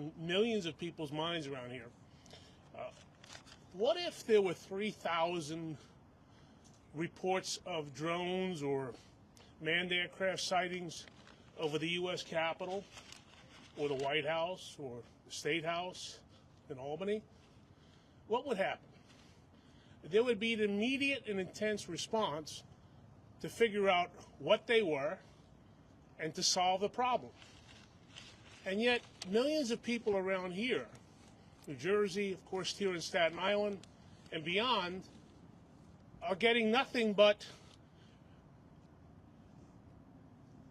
on millions of people's minds around here. What if there were 3,000 reports of drones or manned aircraft sightings over the U.S. Capitol or the White House or the State House in Albany? What would happen? There would be an immediate and intense response to figure out what they were and to solve the problem. And yet, millions of people around here, New Jersey, of course, here in Staten Island, and beyond, are getting nothing but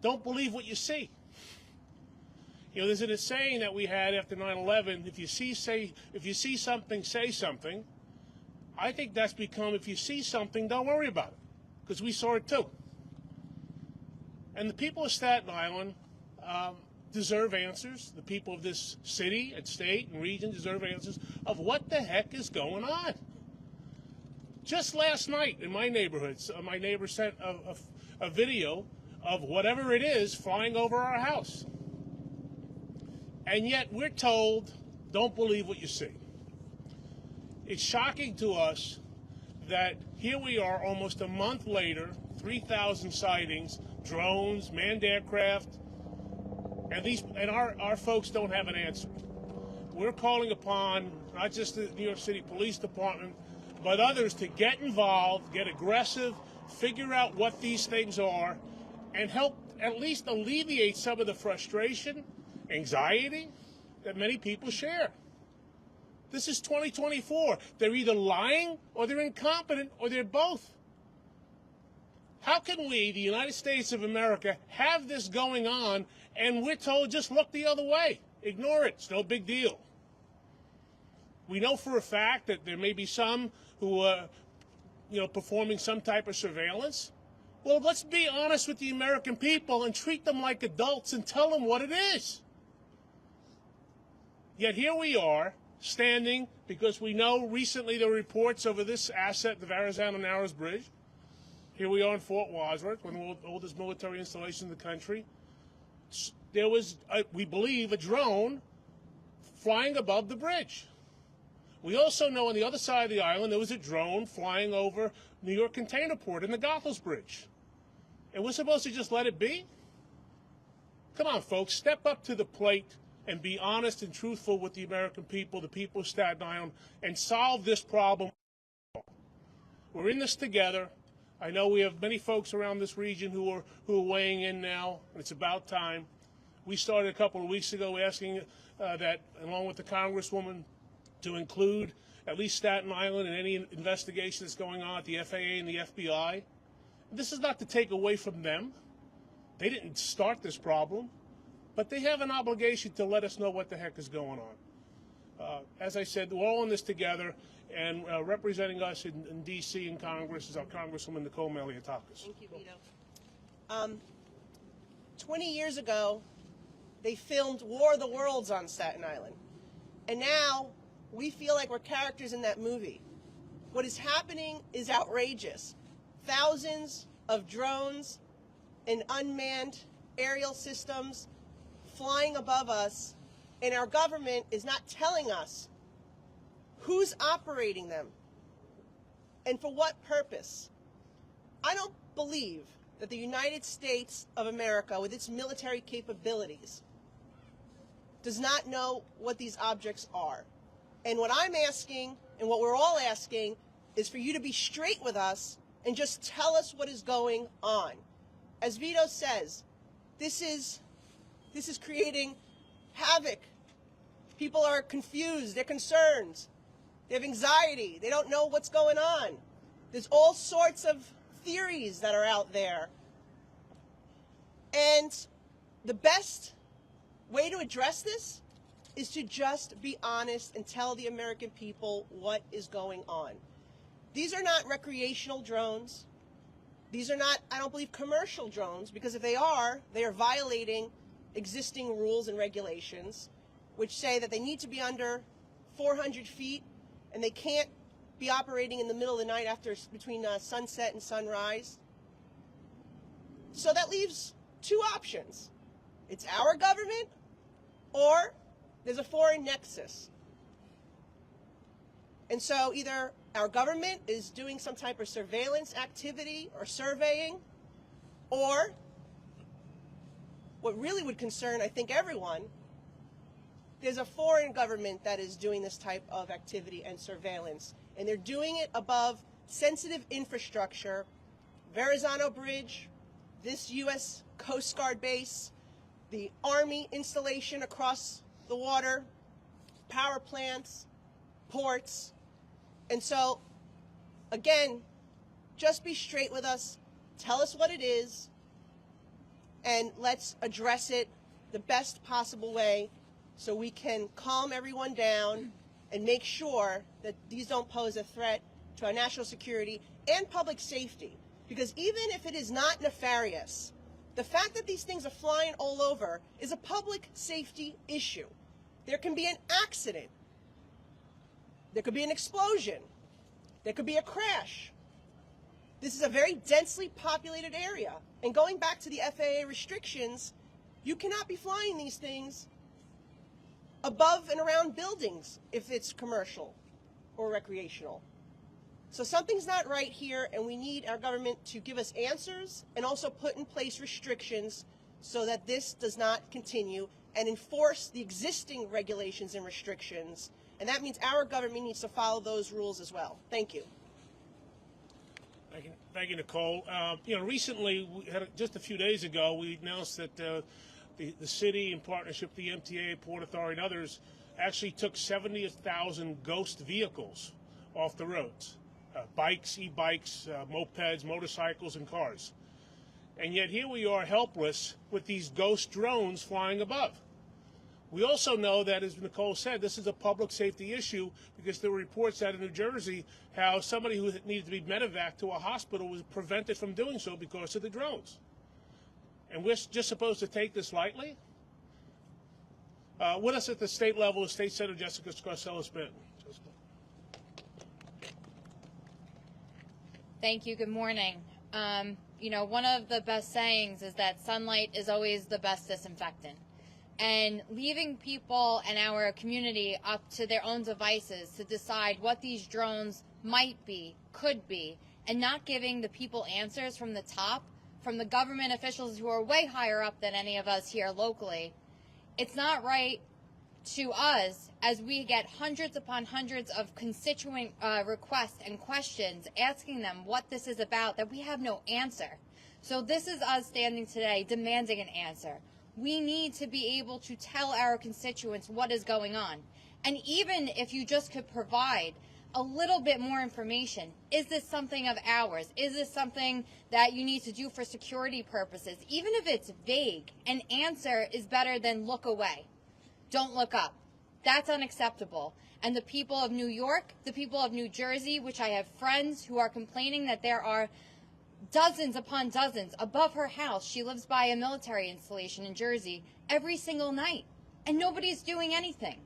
don't believe what you see. You know, there's a saying that we had after 9/11, if you see something, say something. I think that's become, if you see something, don't worry about it, because we saw it too. And the people of Staten Island deserve answers. The people of this city and state and region deserve answers of what the heck is going on. Just last night in my neighborhood, my neighbor sent a video of whatever it is flying over our house. And yet we're told, don't believe what you see. It's shocking to us that here we are almost a month later, 3,000 sightings, drones, manned aircraft, and our folks don't have an answer. We're calling upon not just the New York City Police Department, but others to get involved, get aggressive, figure out what these things are, and help at least alleviate some of the frustration, anxiety that many people share. This is 2024. They're either lying or they're incompetent or they're both. How can we, the United States of America, have this going on and we're told just look the other way? Ignore it. It's no big deal. We know for a fact that there may be some who are, performing some type of surveillance. Well, let's be honest with the American people and treat them like adults and tell them what it is. Yet here we are, standing, because we know recently there were reports over this asset, the Verrazano Narrows Bridge. Here we are in Fort Wadsworth, one of the oldest military installations in the country. There was, we believe, a drone flying above the bridge. We also know on the other side of the island there was a drone flying over New York Container Port in the Goethals Bridge. And we're supposed to just let it be? Come on, folks, step up to the plate and be honest and truthful with the American people, the people of Staten Island, and solve this problem. We're in this together. I know we have many folks around this region who are weighing in now, and it's about time. We started a couple of weeks ago asking that, along with the Congresswoman, to include at least Staten Island in any investigation that's going on at the FAA and the FBI. This is not to take away from them. They didn't start this problem, but they have an obligation to let us know what the heck is going on. As I said, we're all in this together, and representing us in D.C. and Congress is our Congresswoman Nicole Malliotakis. Thank you, Vito. 20 years ago, they filmed War of the Worlds on Staten Island, and now we feel like we're characters in that movie. What is happening is outrageous. Thousands of drones and unmanned aerial systems flying above us, and our government is not telling us who's operating them and for what purpose. I don't believe that the United States of America, with its military capabilities, does not know what these objects are. And what I'm asking, and what we're all asking, is for you to be straight with us and just tell us what is going on. As Vito says, this is creating havoc. People are confused, they're concerned, they have anxiety, they don't know what's going on. There's all sorts of theories that are out there. And the best way to address this is to just be honest and tell the American people what is going on. These are not recreational drones. These are not, I don't believe, commercial drones, because if they are violating existing rules and regulations, which say that they need to be under 400 feet and they can't be operating in the middle of the night between sunset and sunrise. So that leaves two options. It's our government or There's a foreign nexus. And so either our government is doing some type of surveillance activity or surveying, or what really would concern, I think, everyone, there's a foreign government that is doing this type of activity and surveillance. And they're doing it above sensitive infrastructure, Verrazano Bridge, this U.S. Coast Guard base, the Army installation across the water, power plants, ports. And so, again, just be straight with us. Tell us what it is, and let's address it the best possible way so we can calm everyone down and make sure that these don't pose a threat to our national security and public safety. Because even if it is not nefarious, the fact that these things are flying all over is a public safety issue. There can be an accident. There could be an explosion. There could be a crash. This is a very densely populated area. And going back to the FAA restrictions, you cannot be flying these things above and around buildings if it's commercial or recreational. So something's not right here, and we need our government to give us answers and also put in place restrictions so that this does not continue, and enforce the existing regulations and restrictions. And that means our government needs to follow those rules as well. Thank you. Thank you, Nicole. Recently, just a few days ago, we announced that the city, in partnership with the MTA, Port Authority, and others, actually took 70,000 ghost vehicles off the roads. Bikes, e-bikes, mopeds, motorcycles, and cars. And yet here we are helpless with these ghost drones flying above. We also know that, as Nicole said, this is a public safety issue because there were reports out of New Jersey how somebody who needed to be medevaced to a hospital was prevented from doing so because of the drones. And we're just supposed to take this lightly? With us at the state level is State Senator Jessica Scarcella-Benton. Thank you. Good morning. One of the best sayings is that sunlight is always the best disinfectant. And leaving people and our community up to their own devices to decide what these drones might be, could be, and not giving the people answers from the top, from the government officials who are way higher up than any of us here locally, it's not right to us as we get hundreds upon hundreds of constituent requests and questions asking them what this is about, that we have no answer. So this is us standing today demanding an answer. We need to be able to tell our constituents what is going on. And even if you just could provide a little bit more information, is this something of ours? Is this something that you need to do for security purposes? Even if it's vague, an answer is better than look away. Don't look up. That's unacceptable. And the people of New York, the people of New Jersey, which I have friends who are complaining that there are dozens upon dozens above her house. She lives by a military installation in Jersey every single night, and nobody's doing anything.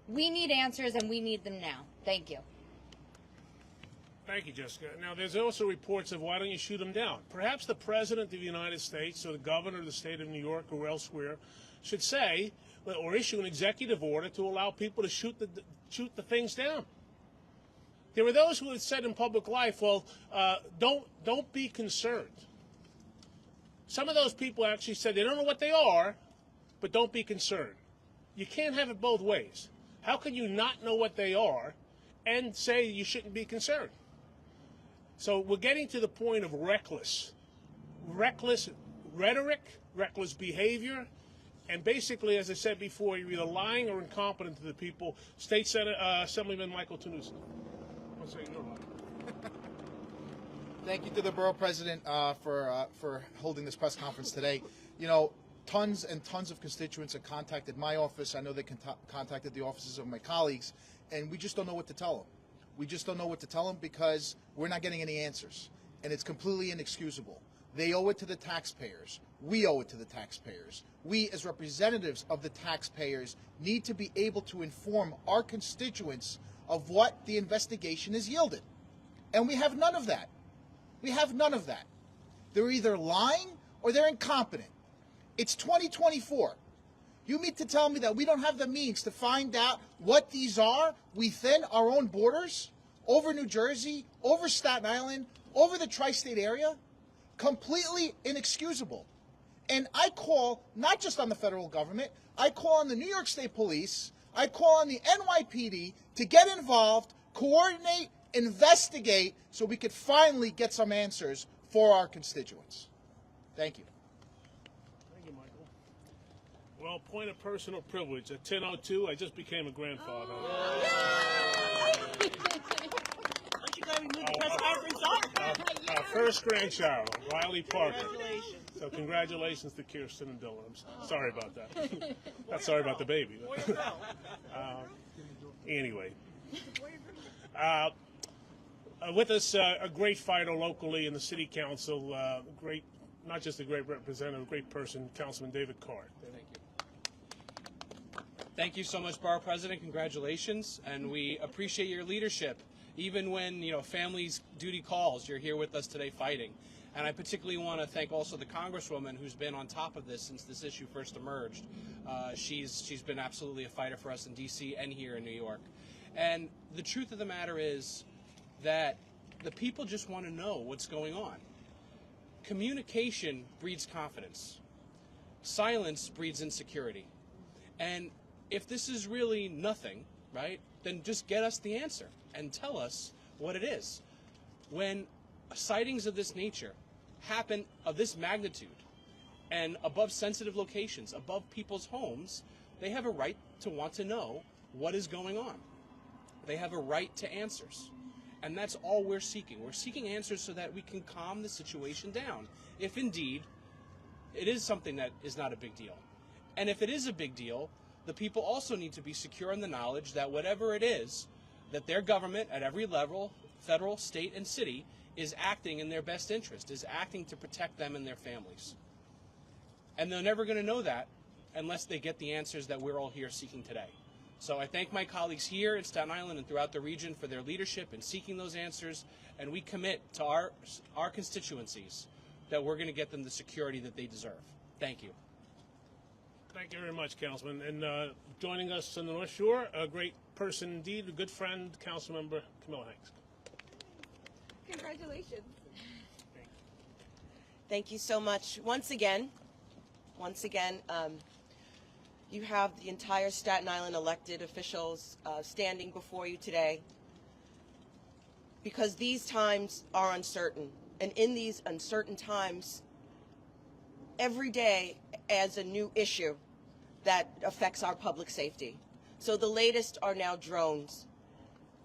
We need answers, and we need them now. Thank you. Thank you, Jessica. Now, there's also reports of why don't you shoot them down? Perhaps the President of the United States or the governor of the state of New York or elsewhere should say or issue an executive order to allow people to shoot the things down. There were those who had said in public life, well, don't be concerned. Some of those people actually said they don't know what they are, but don't be concerned. You can't have it both ways. How can you not know what they are and say you shouldn't be concerned? So we're getting to the point of reckless rhetoric, reckless behavior, and basically, as I said before, you're either lying or incompetent to the people. State Senate Assemblyman Michael Tunusi. Thank you to the borough president for holding this press conference today. Tons and tons of constituents have contacted my office. I know they contacted the offices of my colleagues, and we just don't know what to tell them. We just don't know what to tell them because we're not getting any answers, and it's completely inexcusable. They owe it to the taxpayers. We owe it to the taxpayers. We, as representatives of the taxpayers, need to be able to inform our constituents of what the investigation has yielded. And we have none of that. We have none of that. They're either lying or they're incompetent. It's 2024. You mean to tell me that we don't have the means to find out what these are within our own borders, over New Jersey, over Staten Island, over the tri-state area? Completely inexcusable. And I call not just on the federal government, I call on the New York State Police, I call on the NYPD to get involved, coordinate, investigate, so we could finally get some answers for our constituents. Thank you. Thank you, Michael. Well, point of personal privilege. At 10:02, I just became a grandfather. Aren't you glad we moved the press conference up? Our first grandchild, Riley Parker. Congratulations. So congratulations to Kirsten and Dylan. I'm sorry about that. Not sorry about the baby. But anyway. With us, a great fighter locally in the city council, great, not just a great representative, a great person, Councilman David Card. Thank you. Thank you so much, Borough President. Congratulations, and we appreciate your leadership. Even when family's duty calls, you're here with us today fighting. And I particularly want to thank also the Congresswoman who's been on top of this since this issue first emerged. She's been absolutely a fighter for us in D.C. and here in New York. And the truth of the matter is that the people just want to know what's going on. Communication breeds confidence. Silence breeds insecurity. And if this is really nothing, right, then just get us the answer and tell us what it is. When sightings of this nature happen of this magnitude and above sensitive locations, above people's homes, they have a right to want to know what is going on. They have a right to answers. And that's all we're seeking. We're seeking answers so that we can calm the situation down, if indeed it is something that is not a big deal. And if it is a big deal, the people also need to be secure in the knowledge that whatever it is, that their government at every level, federal, state, and city, is acting in their best interest, is acting to protect them and their families. And they're never going to know that unless they get the answers that we're all here seeking today. So I thank my colleagues here in Staten Island and throughout the region for their leadership in seeking those answers, and we commit to our constituencies that we're going to get them the security that they deserve. Thank you. Thank you very much, Councilman. And joining us on the North Shore, a great person indeed, a good friend, Councilmember Camilla Hanks. Congratulations. Thank you so much. Once again, you have the entire Staten Island elected officials standing before you today because these times are uncertain. And in these uncertain times, every day adds a new issue that affects our public safety. So the latest are now drones.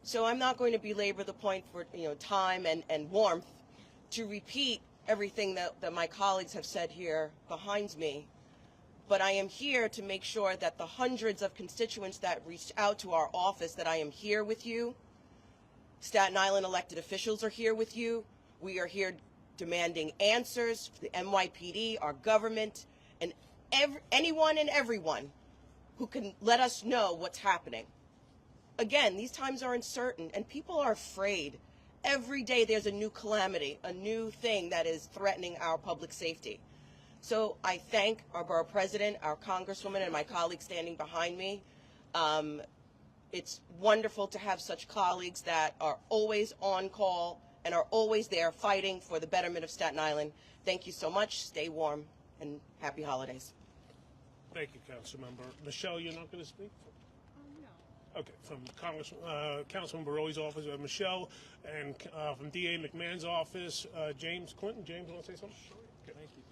So I'm not going to belabor the point for time and warmth to repeat everything that my colleagues have said here behind me. But I am here to make sure that the hundreds of constituents that reached out to our office, that I am here with you. Staten Island elected officials are here with you. We are here demanding answers for the NYPD, our government, and anyone and everyone who can let us know what's happening. Again, these times are uncertain and people are afraid. Every day there's a new calamity, a new thing that is threatening our public safety. So I thank our borough president, our congresswoman, and my colleagues standing behind me. It's wonderful to have such colleagues that are always on call and are always there fighting for the betterment of Staten Island. Thank you so much. Stay warm and happy holidays. Thank you, Councilmember. Michelle, you're not going to speak? No. Okay, from Councilman Baroli's office, Michelle, and from DA McMahon's office, James Clinton. James, you want to say something? Sure. Okay. Thank you.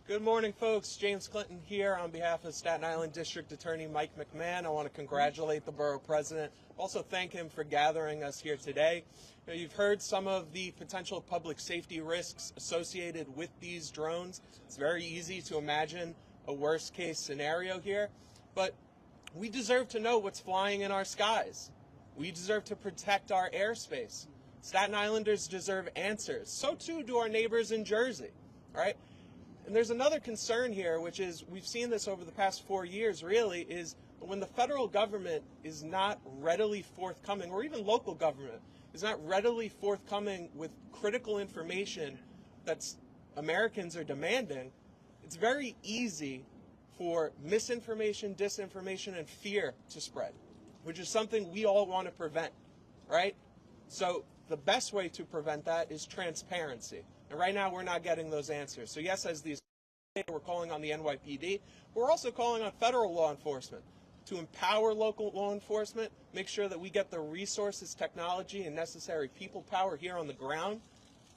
Good morning, folks. James Clinton here on behalf of Staten Island District Attorney Mike McMahon. I want to congratulate the borough president. Also thank him for gathering us here today. You've heard some of the potential public safety risks associated with these drones. It's very easy to imagine a worst case scenario here, but we deserve to know what's flying in our skies. We deserve to protect our airspace. Staten Islanders deserve answers. So too do our neighbors in Jersey, all right? And there's another concern here, which is, we've seen this over the past 4 years really, is when the federal government is not readily forthcoming, or even local government is not readily forthcoming with critical information that Americans are demanding, it's very easy for misinformation, disinformation, and fear to spread, which is something we all want to prevent, right? So the best way to prevent that is transparency. And right now we're not getting those answers. So yes, as these we're calling on the NYPD, we're also calling on federal law enforcement to empower local law enforcement, make sure that we get the resources, technology, and necessary people power here on the ground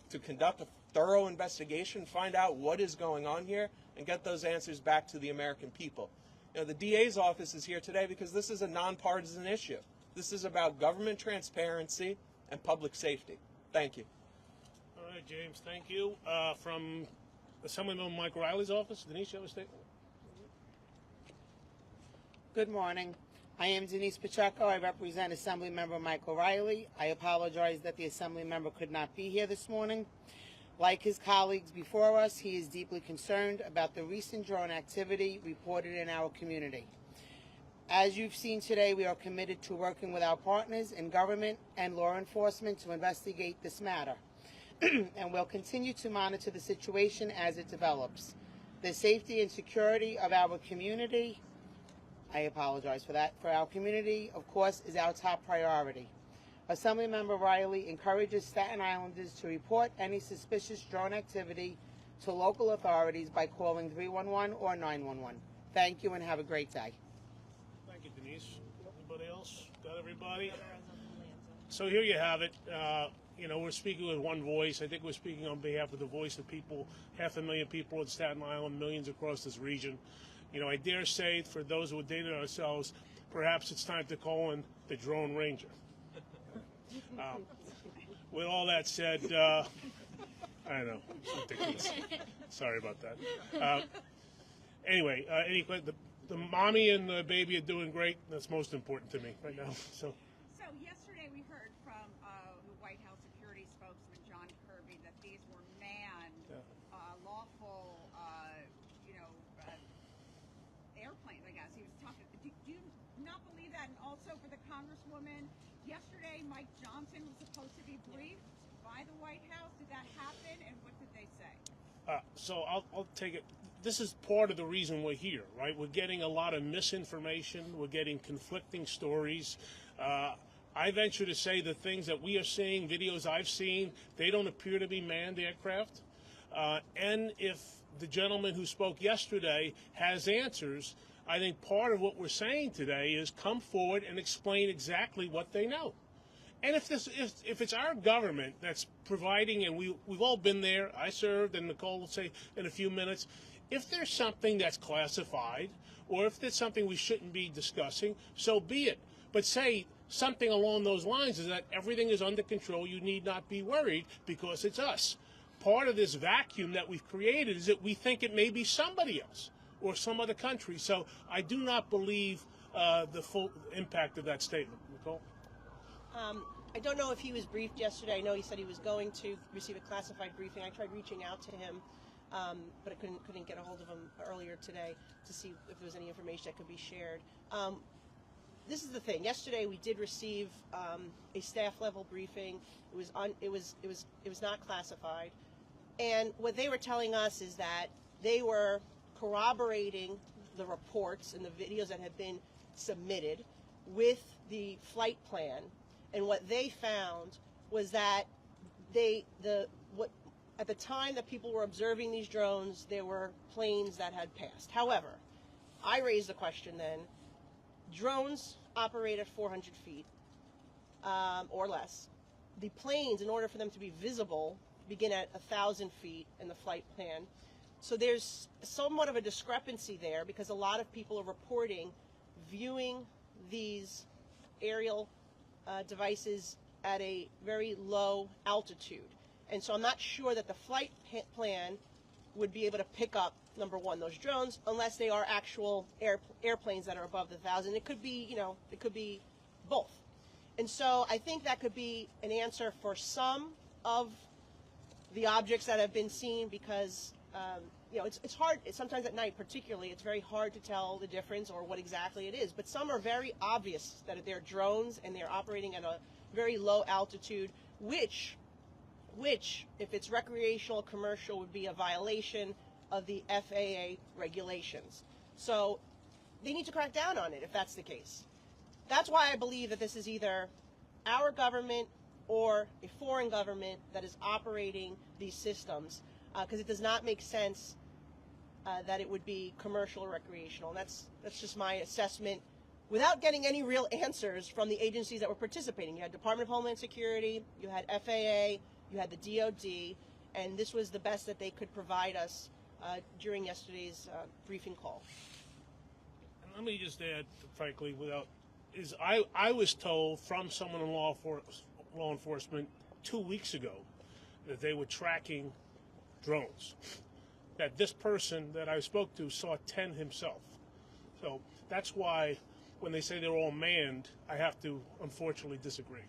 to conduct a thorough investigation, find out what is going on here, and get those answers back to the American people. You know, the DA's office is here today because this is a nonpartisan issue. This is about government transparency and public safety. Thank you. All right, James, thank you. From Assemblyman Mike Riley's office, Denise, you have a statement? Good morning. I am Denise Pacheco. I represent Assemblymember Mike O'Reilly. I apologize that the Assemblymember could not be here this morning. Like his colleagues before us, he is deeply concerned about the recent drone activity reported in our community. As you've seen today, we are committed to working with our partners in government and law enforcement to investigate this matter. And we'll continue to monitor the situation as it develops. The safety and security of our community, I apologize for that, for our community, of course, is our top priority. Assemblymember Riley encourages Staten Islanders to report any suspicious drone activity to local authorities by calling 311 or 911. Thank you and have a great day. Thank you, Denise. Anybody else? Got everybody? So here you have it. You know, we're speaking with one voice. I think we're speaking on behalf of the voice of people, 500,000 people in Staten Island, millions across this region. You know, I dare say, for those who have dated ourselves, perhaps it's time to call in the Drone Ranger. With all that said, I know, it's ridiculous. Sorry about that. Anyway, the mommy and the baby are doing great. That's most important to me right now. So yesterday we heard from the White House security spokesman John Kirby that these were manned, lawful, airplanes. I guess he was talking. Do you not believe that? And also for the Congresswoman, yesterday Mike Johnson was supposed to be briefed by the White House. Did that happen? And what did they say? So I'll take it. This is part of the reason we're here, right? We're getting a lot of misinformation. We're getting conflicting stories. I venture to say the things that we are seeing, videos I've seen, they don't appear to be manned aircraft. And if the gentleman who spoke yesterday has answers, I think part of what we're saying today is come forward and explain exactly what they know. And if it's our government that's providing, and we've all been there, I served, and Nicole will say in a few minutes, if there's something that's classified, or if there's something we shouldn't be discussing, so be it. But say something along those lines is that everything is under control, you need not be worried because it's us. Part of this vacuum that we've created is that we think it may be somebody else or some other country. So I do not believe the full impact of that statement. Nicole? I don't know if he was briefed yesterday. I know he said he was going to receive a classified briefing. I tried reaching out to him, but I couldn't get a hold of him earlier today to see if there was any information that could be shared. This is the thing. Yesterday we did receive a staff level briefing. It was not classified, and what they were telling us is that they were corroborating the reports and the videos that had been submitted with the flight plan. And what they found was that at the time that people were observing these drones, there were planes that had passed. However, I raised the question then, drones operate at 400 feet or less. The planes, in order for them to be visible, begin at 1,000 feet in the flight plan. So there's somewhat of a discrepancy there because a lot of people are reporting viewing these aerial devices at a very low altitude. And so I'm not sure that the flight plan would be able to pick up, number one, those drones, unless they are actual airplanes that are above the 1,000. It could be, it could be both. And so I think that could be an answer for some of the objects that have been seen because, it's hard. Sometimes at night, particularly, it's very hard to tell the difference or what exactly it is. But some are very obvious that they're drones and they're operating at a very low altitude, which, if it's recreational, commercial, would be a violation of the FAA regulations. So they need to crack down on it if that's the case. That's why I believe that this is either our government or a foreign government that is operating these systems, because it does not make sense that it would be commercial or recreational. And that's just my assessment without getting any real answers from the agencies that were participating. You had Department of Homeland Security, you had FAA, you had the DOD, and this was the best that they could provide us during yesterday's briefing call. And let me just add, frankly, I was told from someone in law enforcement 2 weeks ago that they were tracking drones. That this person that I spoke to saw 10 himself. So that's why when they say they're all manned, I have to unfortunately disagree.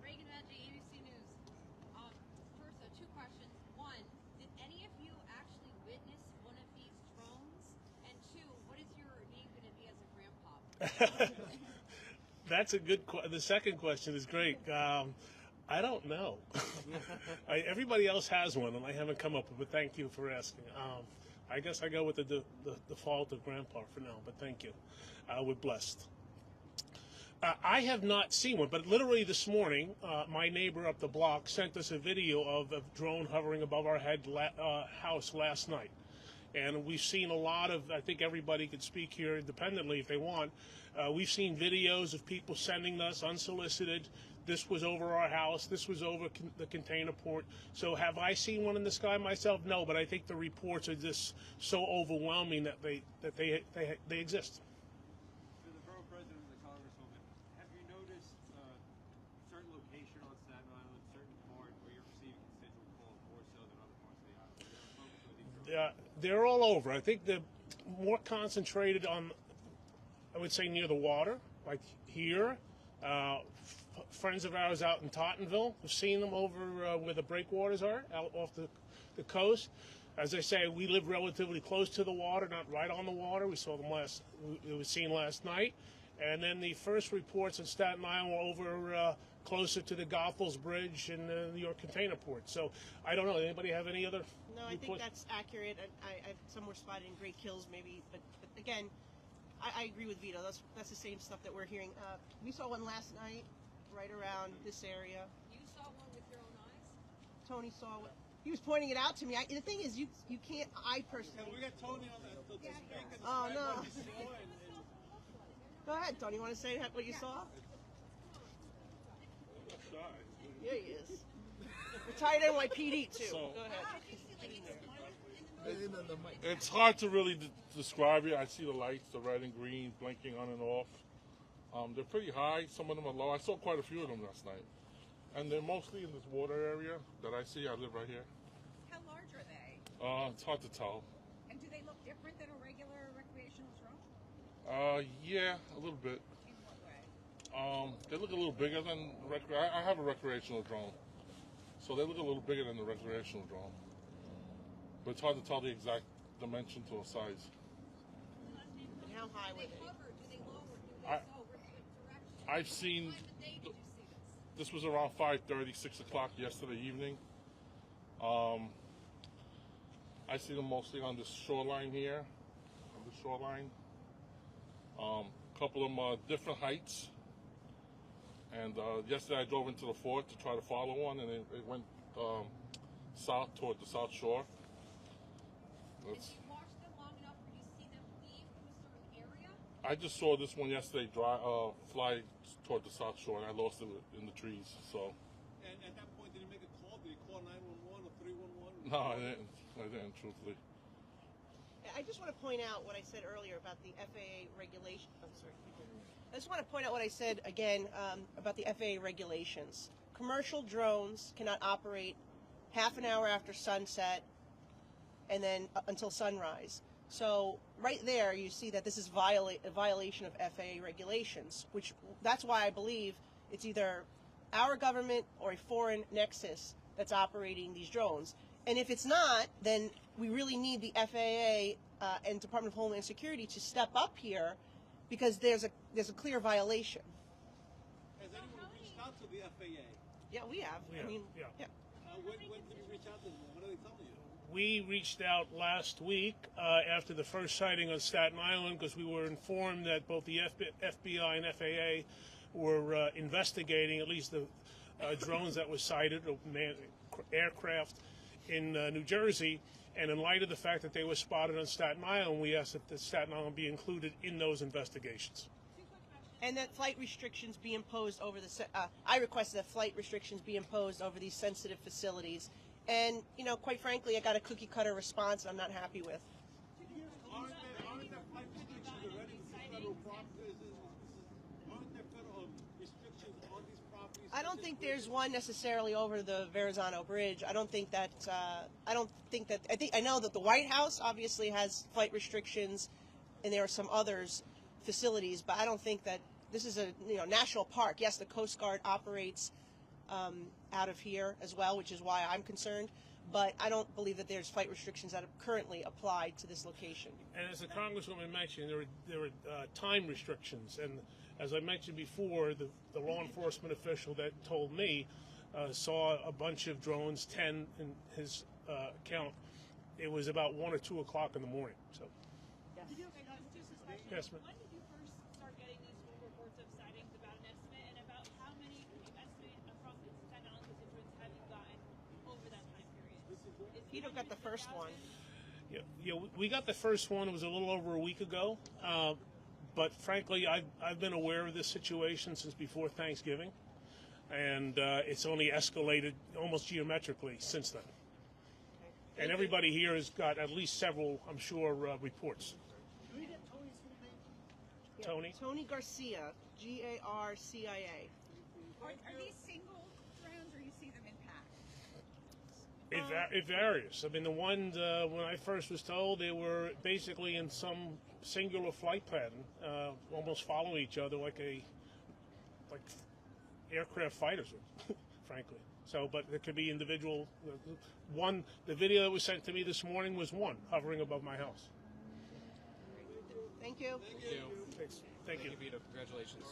Reagan Edgy, ABC News. First, two questions. One, did any of you actually witness one of these drones? And two, what is your name going to be as a grandpa? That's a good the second question is great. I don't know. Everybody else has one, and I haven't come up with it, but thank you for asking. I guess I go with the default of grandpa for now, but thank you. We're blessed. I have not seen one, but literally this morning, my neighbor up the block sent us a video of a drone hovering above our house last night. And we've seen a lot of, I think everybody could speak here independently if they want. We've seen videos of people sending us unsolicited. This was over our house. This was over the container port. So have I seen one in the sky myself? No, but I think the reports are just so overwhelming that they exist. To the borough president and the congresswoman, have you noticed a certain location on Staten Island, certain part where you're receiving constituent calls more so than other parts of the island? They're all over. I think they're more concentrated on, I would say, near the water, like here. Friends of ours out in Tottenville have seen them over where the breakwaters are, out off the coast. As I say, we live relatively close to the water, not right on the water. We saw them it was seen last night. And then the first reports in Staten Island were over closer to the Goethals Bridge and the New York container port. So I don't know. Anybody have any other No, I think that's accurate. Some were spotted in Great Kills maybe, but again, I agree with Vito. That's the same stuff that we're hearing. We saw one last night right around this area. You saw one with your own eyes? Tony saw it. He was pointing it out to me. The thing is, you can't. I personally. We got Tony on the speak and Oh no. what he saw and Go ahead, Tony. You want to say what you saw? Yeah, he is. Retired NYPD too. Go ahead. It's hard to really describe it. I see the lights, the red and green, blinking on and off. They're pretty high. Some of them are low. I saw quite a few of them last night. And they're mostly in this water area that I see. I live right here. How large are they? It's hard to tell. And do they look different than a regular recreational drone? Yeah, a little bit. In what way? They look a little bigger than I have a recreational drone. So they look a little bigger than the recreational drone. But it's hard to tell the exact dimension to a size. And how high were they? Do they lower? Do they go? What direction? I've seen, What time of day did you see this? this was around 5:30, 6 o'clock yesterday evening. I see them mostly on the shoreline here, on the shoreline. A couple of them are different heights. And yesterday I drove into the fort to try to follow one, and it went south toward the South Shore. Did you watch them long enough where you see them leave from a certain area? I just saw this one yesterday fly toward the South Shore, and I lost it in the trees. So. at that point, did you make a call? Did you call 911 or 311? No, I didn't, truthfully. I just want to point out what I said earlier about the FAA regulation. I'm sorry. I just want to point out what I said again about the FAA regulations. Commercial drones cannot operate half an hour after sunset and then until sunrise. So right there you see that this is a violation of FAA regulations, that's why I believe it's either our government or a foreign nexus that's operating these drones. And if it's not, then we really need the FAA and Department of Homeland Security to step up here, because there's a clear violation. Has anyone reached out to the FAA? Yeah, we have. Yeah, I mean, yeah. yeah. When did you reach out to them? What are they telling you? we reached out last week after the first sighting on Staten Island because we were informed that both the FBI and FAA were investigating at least the drones that were sighted, or aircraft in New Jersey. And in light of the fact that they were spotted on Staten Island, we asked that the Staten Island be included in those investigations. And that flight restrictions be imposed over the. I requested that flight restrictions be imposed over these sensitive facilities. And, you know, quite frankly, I got a cookie cutter response I'm not happy with. Aren't there flight restrictions already for federal properties? Aren't there federal restrictions on these properties? I don't think there's one necessarily over the Verrazano Bridge. I know that the White House obviously has flight restrictions, and there are some others facilities, but I don't think that this is a national park. Yes, the Coast Guard operates out of here as well, which is why I'm concerned. But I don't believe that there's flight restrictions that are currently applied to this location. And as the Congresswoman mentioned, there were time restrictions. And as I mentioned before, the law enforcement official that told me saw a bunch of drones, 10 in his count. It was about 1 or 2 o'clock in the morning. So. Yes, ma'am. When did you first start getting these reports of sightings, about an estimate, and about how many you estimate across the Staten Island constituents have you gotten over that time period? Peter got the first one. Yeah, we got the first one. It was a little over a week ago. But frankly, I've been aware of this situation since before Thanksgiving, and it's only escalated almost geometrically since then. And everybody here has got at least several, I'm sure, reports. Can we get Tony's full name? Tony? Tony Garcia, Garcia. Are these single drones, or you see them in packs? It varies. I mean, the ones when I first was told, they were basically in some singular flight pattern, almost following each other like aircraft fighters, frankly. So, but there could be individual. The video that was sent to me this morning was one hovering above my house. Thank you. Thank you. Thanks. Thank you. Vito. Congratulations.